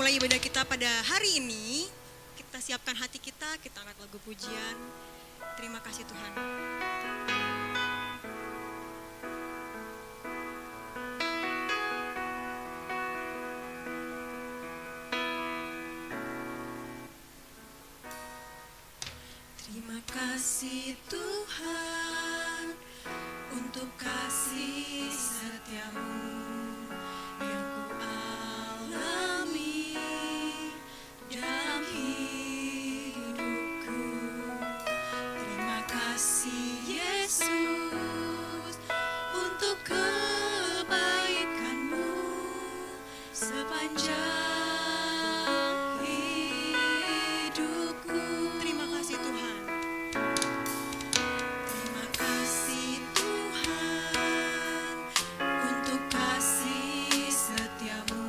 memulai ibadah kita pada hari ini, kita siapkan hati kita angkat lagu pujian. Terima kasih Tuhan. Terima kasih Tuhan untuk kasih setiamu yang ku alami dalam hidupku. Terima kasih Yesus untuk kebaikanmu sepanjang hidupku. Terima kasih Tuhan. Terima kasih Tuhan untuk kasih setiamu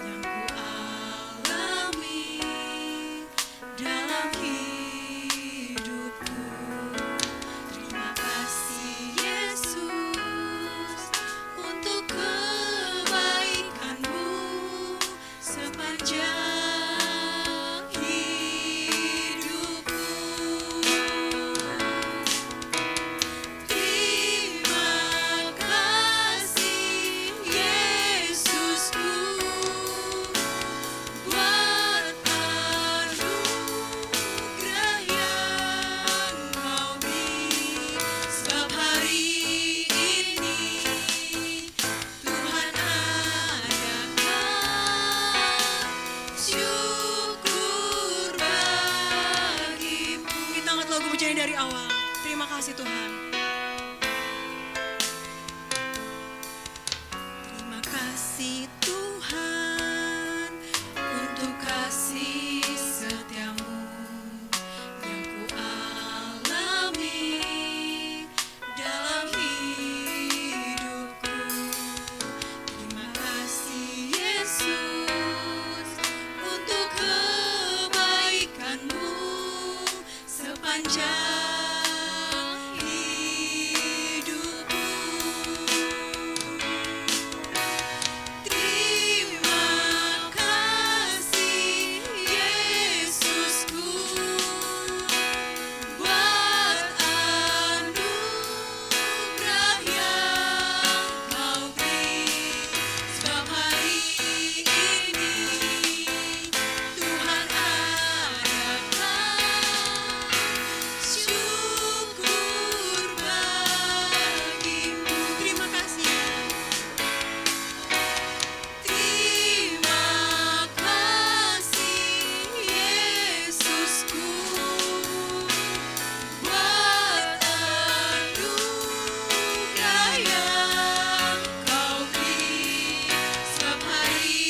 yang ku alami dalam hidupku. Terima kasih Yesus untuk kebaikanmu sepanjang hidupku. Terima kasih Yesusku buat anugerah yang Kau beri, sebab hari ini Tuhan adakan syukur bagimu. Kita angkat lagu pujian dari awal. Terima kasih Tuhan. Terima kasih Tuhan untuk kasih setiamu yang ku alami dalam hidupku. Terima kasih Yesus untuk kebaikanmu sepanjang hidupku. Terima kasih Yesusku buat anugerah yang Kau beri, sebab hari ini Tuhan adakan syukur bagimu. Terima kasih. Terima kasih Yesusku buat anugerah yang Kau beri, sebab hari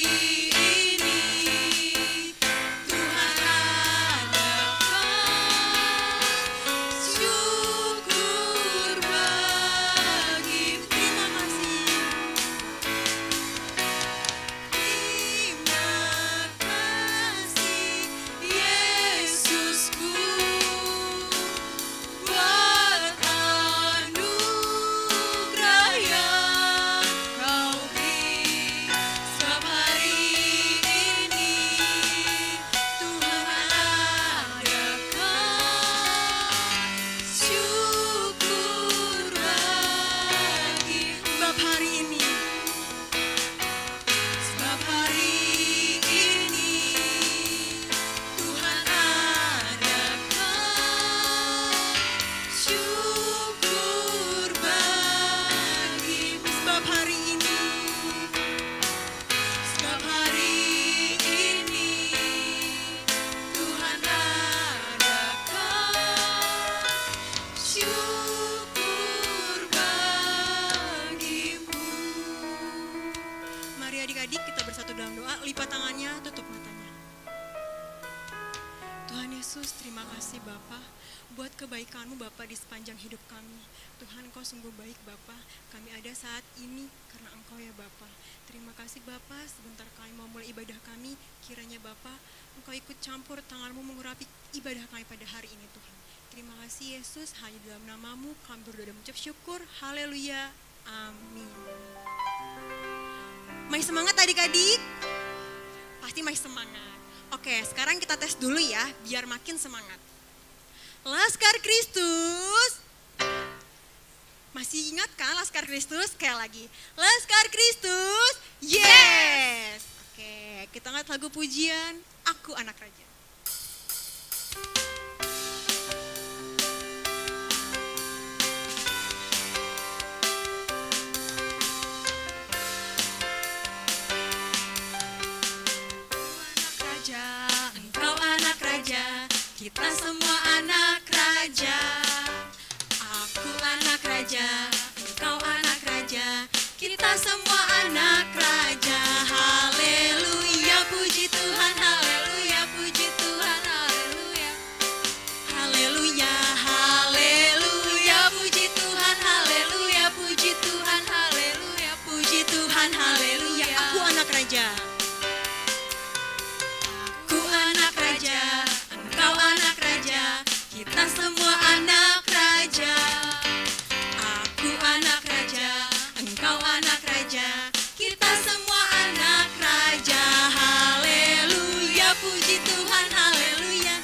ini Tuhan adakan syukur bagimu. Terima kasih. Terima kasih Yesusku buat anugerah yang Kau beri, sebab hari ini Tuhan adakan syukur bagimu. Sebab hari ini Sebab hari ini Tuhan adakan syukur bagimu. Sebab hari ini Tuhan adakan syukur bagimu. Mari adik-adik kita bersatu dalam doa, lipat tangannya, tutup matanya. Tuhan Yesus, terima kasih Bapa buat kebaikan-Mu Bapa di sepanjang hidup kami. Tuhan, Engkau sungguh baik Bapa. Kami ada saat ini karena Engkau ya Bapa. Terima kasih Bapa, sebentar kami mau mulai ibadah kami. Kiranya Bapa, Engkau ikut campur tangan-Mu mengurapi ibadah kami pada hari ini Tuhan. Terima kasih Yesus, hanya dalam nama-Mu kami berdoa dan mengucap syukur. Haleluya. Amin. Mari semangat adik-adik. pasti masih semangat. Oke, sekarang kita tes dulu ya, biar makin semangat. Laskar Kristus. Masih ingat kan Laskar Kristus? Sekali lagi. Laskar Kristus. Yes. Oke, kita angkat lagu pujian Aku Anak Raja. Engkau anak raja, kita semua anak raja. Aku anak raja, engkau anak raja, kita semua anak raja. Haleluya, puji Tuhan, haleluya, puji Tuhan, haleluya. Haleluya, haleluya, puji Tuhan, haleluya, puji Tuhan, haleluya, puji Tuhan, haleluya. Aku anak raja. Kita semua anak raja. Aku anak raja, engkau anak raja, kita semua anak raja. Haleluya, puji Tuhan, haleluya.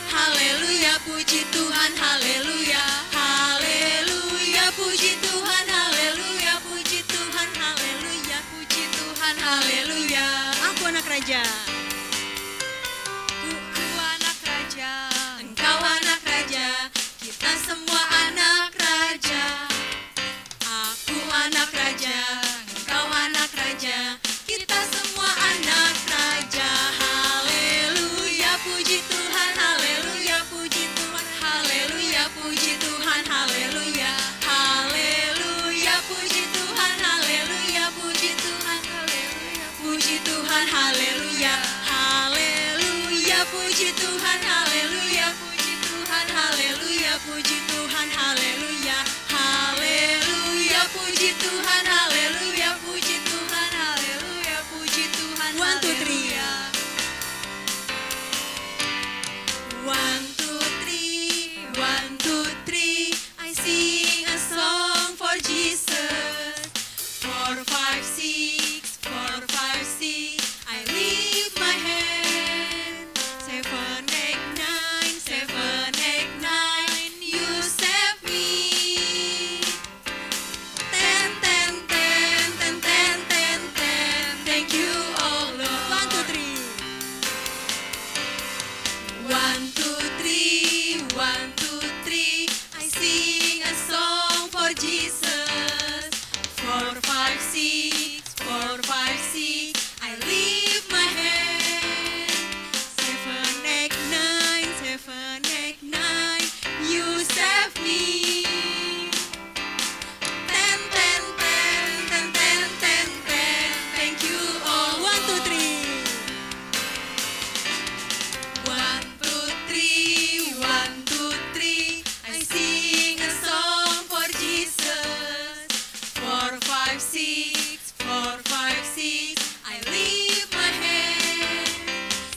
Haleluya, puji Tuhan, haleluya. Haleluya, puji Tuhan, haleluya. Puji Tuhan, haleluya. Puji Tuhan, haleluya. Aku anak raja. Kita semua anak raja. Aku anak raja, engkau anak raja, kita semua anak raja. Haleluya, puji Tuhan, haleluya, puji Tuhan, haleluya, puji Tuhan, haleluya. Haleluya, puji Tuhan, haleluya, puji Tuhan, haleluya, puji Tuhan, haleluya. Haleluya, puji Tuhan, haleluya, puji Tuhan, haleluya, puji Tuhan, haleluya. Haleluya, puji Tuhan, haleluya, puji Tuhan, haleluya, puji Tuhan. 1, 2, 3. 1, 2, 3, 1, 2, 3. I sing a song for Jesus. 4, 5, 6, 4, 5, 6. I lift my hand. 7, 8, 9, 7, 8, 9. You save me. 10, 10, 10, 10, 10, 10, 10. Thank you, oh Lord. 1, 2, 3. 1, 2, 3, 1, 2, 3. I sing a song for Jesus. 4, 5, 6, 4, 5, 6. I lift my hand. 7, 8, 9, 7, 8, 9. You save me. 10, 10, 10, 10, 10, 10, 10. Thank you, oh 1, 2, 3. 1, 2, 3, 1, 2, 3. I sing a song for Jesus. 4, 5, 6, 4, 5, 6. I lift my hand.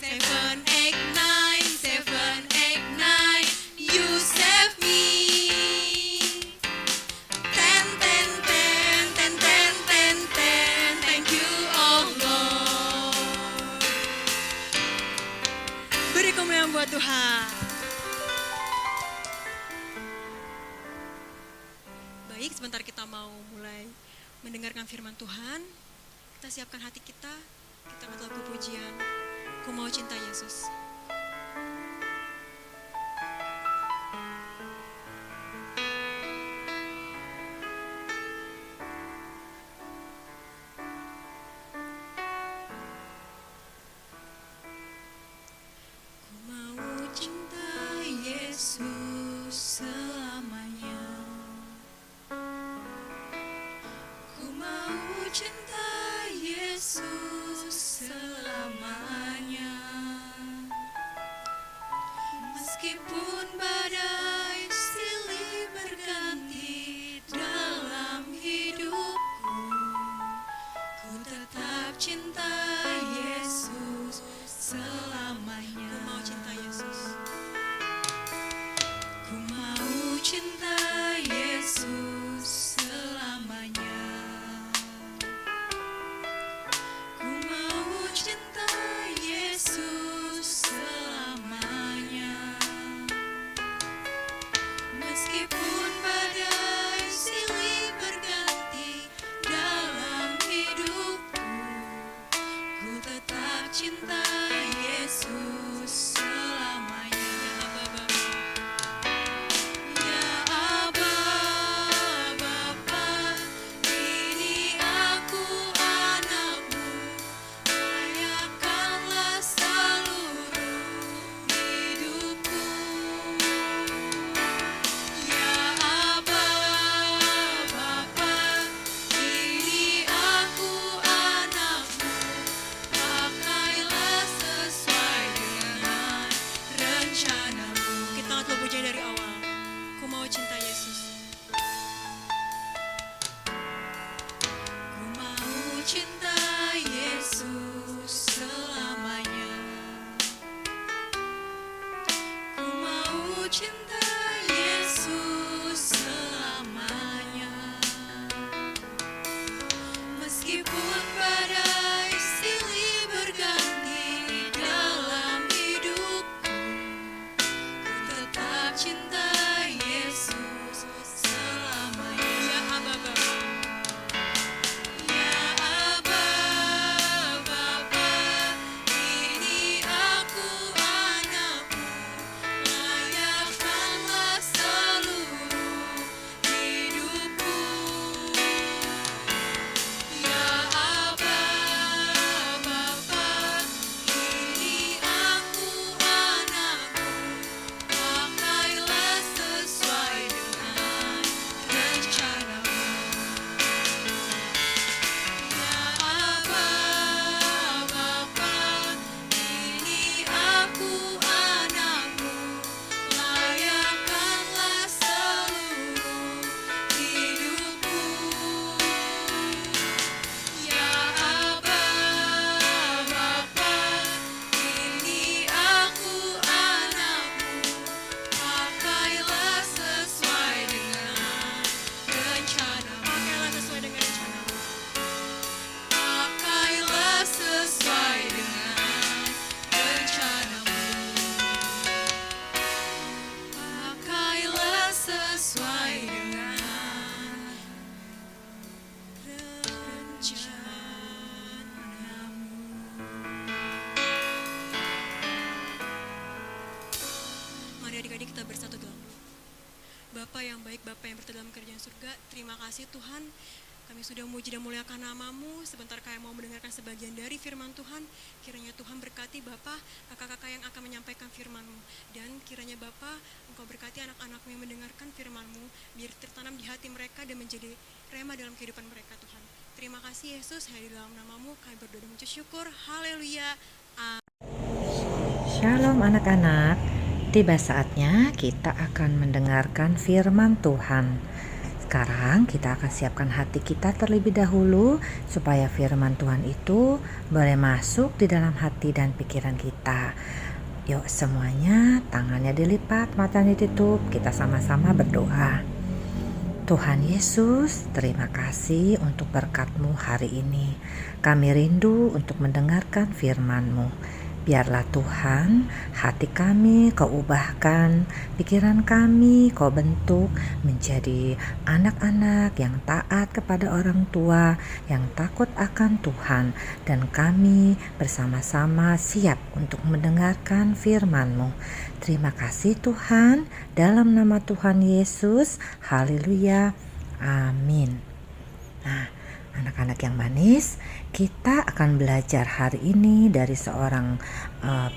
7, 8, 9, 7, 8, 9. You save me. 10, 10, 10, 10, 10, 10, 10. Thank you, oh Lord. Beri kemuliaan buat Tuhan. Baik, sebentar kita mau mulai mendengarkan firman Tuhan. Kita siapkan hati kita angkat lagu pujian Ku Mau Cinta Yesus. Ku mau cinta Yesus selamanya. Ku mau cinta Yesus selamanya. Meskipun badai silih berganti dalam hidupku, ku tetap cinta Yesus selamanya. Ku mau cinta Yesus. Ku mau cinta Yesus selamanya. Ku mau cinta kerajaan surga. Terima kasih Tuhan, kami sudah memuji dan muliakan nama-Mu. Sebentar kami mau mendengarkan sebagian dari firman Tuhan. Kiranya Tuhan berkati Bapak, kakak-kakak yang akan menyampaikan firman-Mu. Dan kiranya Bapak, Engkau berkati anak-anak-Mu yang mendengarkan firman-Mu, biar tertanam di hati mereka dan menjadi rema dalam kehidupan mereka Tuhan. Terima kasih Yesus, hanya di dalam nama-Mu kami berdoa dan mengucap syukur. Haleluya. Shalom anak-anak, tiba saatnya kita akan mendengarkan firman Tuhan. Sekarang kita akan siapkan hati kita terlebih dahulu supaya firman Tuhan itu boleh masuk di dalam hati dan pikiran kita. Yuk semuanya, tangannya dilipat, matanya ditutup, kita sama-sama berdoa. Tuhan Yesus, terima kasih untuk berkat-Mu hari ini. Kami rindu untuk mendengarkan firman-Mu. Biarlah Tuhan, hati kami Kau ubahkan, pikiran kami Kau bentuk menjadi anak-anak yang taat kepada orang tua, yang takut akan Tuhan, dan kami bersama-sama siap untuk mendengarkan firman-Mu. Terima kasih Tuhan, dalam nama Tuhan Yesus, haleluya, amin. Nah, anak-anak yang manis, kita akan belajar hari ini dari seorang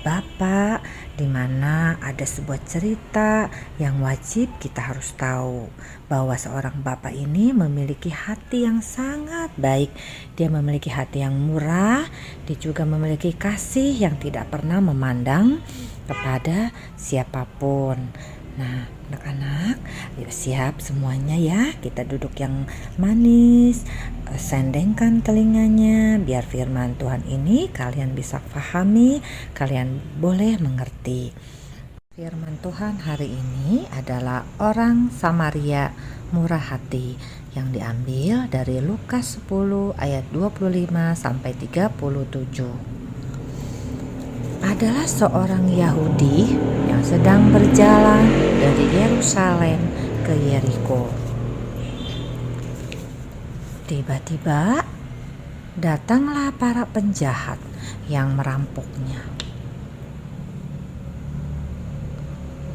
bapak, di mana ada sebuah cerita yang wajib kita harus tahu, bahwa seorang bapak ini memiliki hati yang sangat baik. Dia memiliki hati yang murah, dia juga memiliki kasih yang tidak pernah memandang kepada siapapun. Nah, anak-anak, yuk siap semuanya ya. Kita duduk yang manis, sendengkan telinganya, biar firman Tuhan ini kalian bisa pahami, kalian boleh mengerti. Firman Tuhan hari ini adalah orang Samaria murah hati, yang diambil dari Lukas 10 ayat 25 sampai 37. Adalah seorang Yahudi yang sedang berjalan dari Yerusalem ke Yeriko. Tiba-tiba datanglah para penjahat yang merampoknya.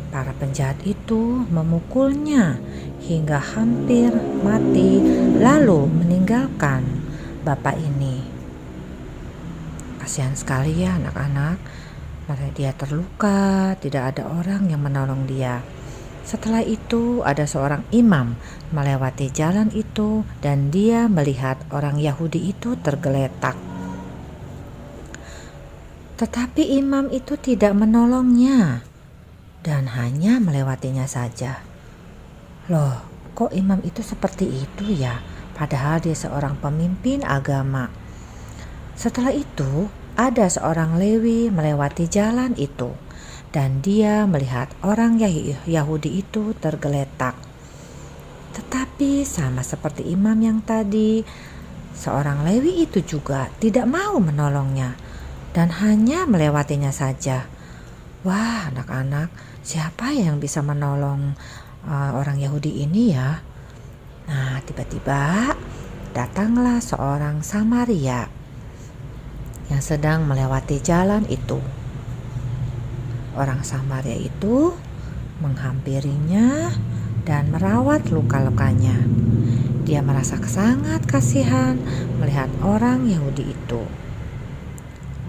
Para penjahat itu memukulnya hingga hampir mati, lalu meninggalkan bapak ini. Kasihan sekali ya anak-anak, karena dia terluka, tidak ada orang yang menolong dia. Setelah itu ada seorang imam melewati jalan itu dan dia melihat orang Yahudi itu tergeletak. Tetapi imam itu tidak menolongnya dan hanya melewatinya saja. Loh, kok imam itu seperti itu ya? Padahal dia seorang pemimpin agama. Setelah itu, ada seorang Lewi melewati jalan itu, dan dia melihat orang Yahudi itu tergeletak. Tetapi sama seperti imam yang tadi, seorang Lewi itu juga tidak mau menolongnya, dan hanya melewatinya saja. Wah, anak-anak, siapa yang bisa menolong orang Yahudi ini ya? Nah, tiba-tiba datanglah seorang Samaria yang sedang melewati jalan itu. Orang Samaria itu menghampirinya dan merawat luka-lukanya. Dia merasa sangat kasihan melihat orang Yahudi itu.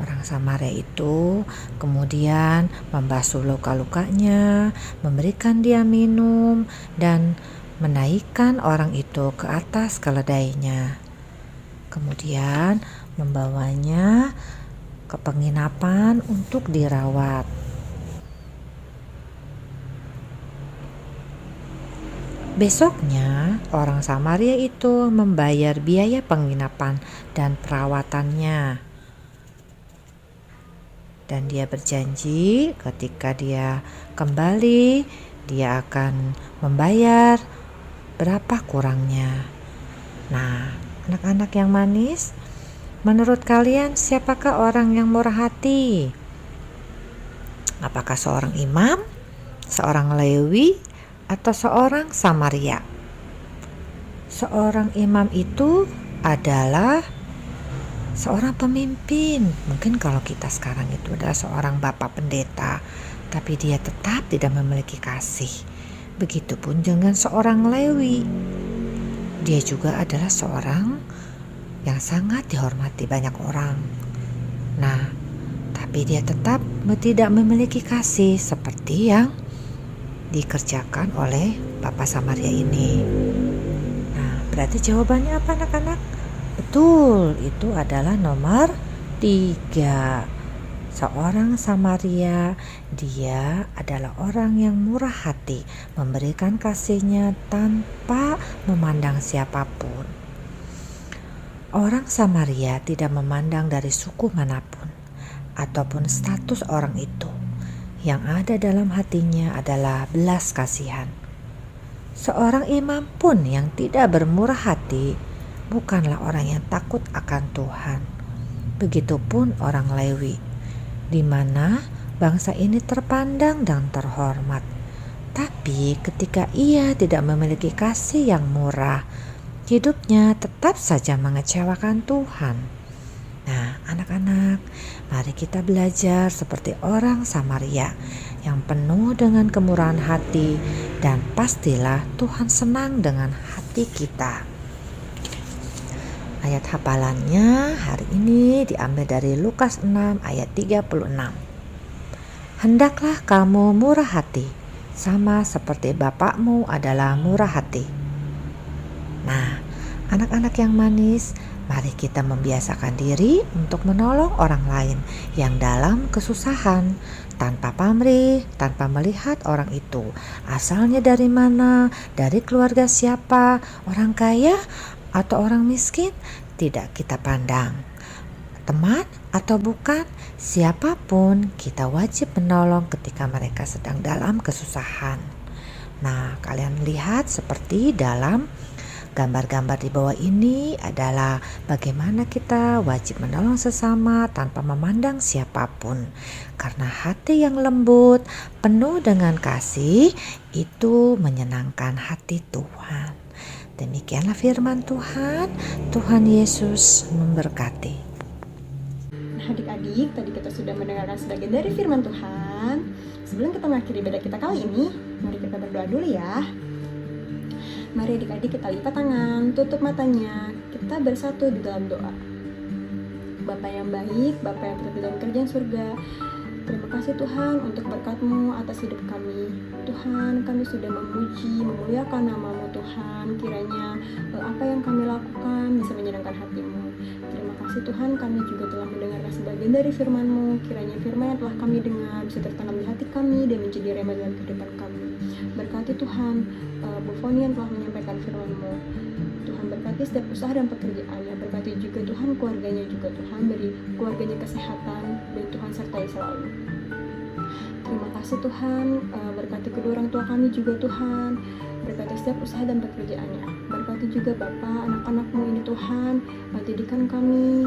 Orang Samaria itu kemudian membasuh luka-lukanya, memberikan dia minum, dan menaikkan orang itu ke atas keledainya. Kemudian membawanya ke penginapan untuk dirawat. Besoknya, orang Samaria itu membayar biaya penginapan dan perawatannya. Dan dia berjanji ketika dia kembali, dia akan membayar berapa kurangnya. Nah, anak-anak yang manis, menurut kalian siapakah orang yang murah hati? Apakah seorang imam, seorang Lewi, atau seorang Samaria? Seorang imam itu adalah seorang pemimpin. Mungkin kalau kita sekarang itu adalah seorang bapak pendeta, tapi dia tetap tidak memiliki kasih. Begitupun dengan seorang Lewi. Dia juga adalah seorang yang sangat dihormati banyak orang. Nah, tapi dia tetap tidak memiliki kasih seperti yang dikerjakan oleh Bapak Samaria ini. Nah, berarti jawabannya apa anak-anak? Betul, itu adalah nomor 3. Seorang Samaria, dia adalah orang yang murah hati, memberikan kasihnya tanpa memandang siapapun. Orang Samaria tidak memandang dari suku manapun ataupun status orang itu. Yang ada dalam hatinya adalah belas kasihan. Seorang imam pun yang tidak bermurah hati bukanlah orang yang takut akan Tuhan. Begitupun orang Lewi, di mana bangsa ini terpandang dan terhormat. Tapi ketika ia tidak memiliki kasih yang murah, hidupnya tetap saja mengecewakan Tuhan. Nah, anak-anak, mari kita belajar seperti orang Samaria yang penuh dengan kemurahan hati, dan pastilah Tuhan senang dengan hati kita. Ayat hafalannya hari ini diambil dari Lukas 6 ayat 36. Hendaklah kamu murah hati, sama seperti Bapakmu adalah murah hati. Nah, anak-anak yang manis, mari kita membiasakan diri untuk menolong orang lain yang dalam kesusahan, tanpa pamrih, tanpa melihat orang itu asalnya dari mana, dari keluarga siapa, orang kaya atau orang miskin, tidak kita pandang. Teman atau bukan, siapapun kita wajib menolong ketika mereka sedang dalam kesusahan. Nah, kalian lihat seperti dalam gambar-gambar di bawah ini adalah bagaimana kita wajib menolong sesama tanpa memandang siapapun. Karena hati yang lembut, penuh dengan kasih, itu menyenangkan hati Tuhan. Demikianlah firman Tuhan. Tuhan Yesus memberkati. Nah, adik-adik, tadi kita sudah mendengarkan sebagian dari firman Tuhan. Sebelum kita mengakhiri ibadah kita kali ini, mari kita berdoa dulu ya. Mari adik-adik kita lipat tangan, tutup matanya, kita bersatu di dalam doa. Bapa yang baik, Bapa yang berada dalam kerajaan surga, terima kasih Tuhan untuk berkat-Mu atas hidup kami. Tuhan, kami sudah memuji, memuliakan nama-Mu Tuhan. Kiranya apa yang kami lakukan bisa menyenangkan hati-Mu. Terima kasih Tuhan, kami juga telah mendengarkan sebagian dari firman-Mu. Kiranya firman yang telah kami dengar bisa tertanam di hati kami dan menjadi rema dalam kehidupan kami. Berkati Tuhan Bu Foni yang telah menyampaikan firman-Mu. Tuhan berkati setiap usaha dan pekerjaannya. Berkati juga Tuhan keluarganya juga Tuhan. Beri keluarganya kesehatan dan Tuhan sertai selalu. Terima kasih Tuhan, berkati kedua orang tua kami juga Tuhan. Berkati setiap usaha dan pekerjaannya. Berkati juga Bapa, anak-anak-Mu ini Tuhan. Didikan kami,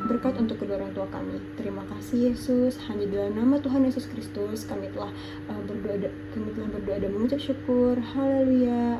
berkat untuk kedua orang tua kami. Terima kasih Yesus. Hanya dalam nama Tuhan Yesus Kristus kami telah berdoa dan mengucap syukur. Haleluya.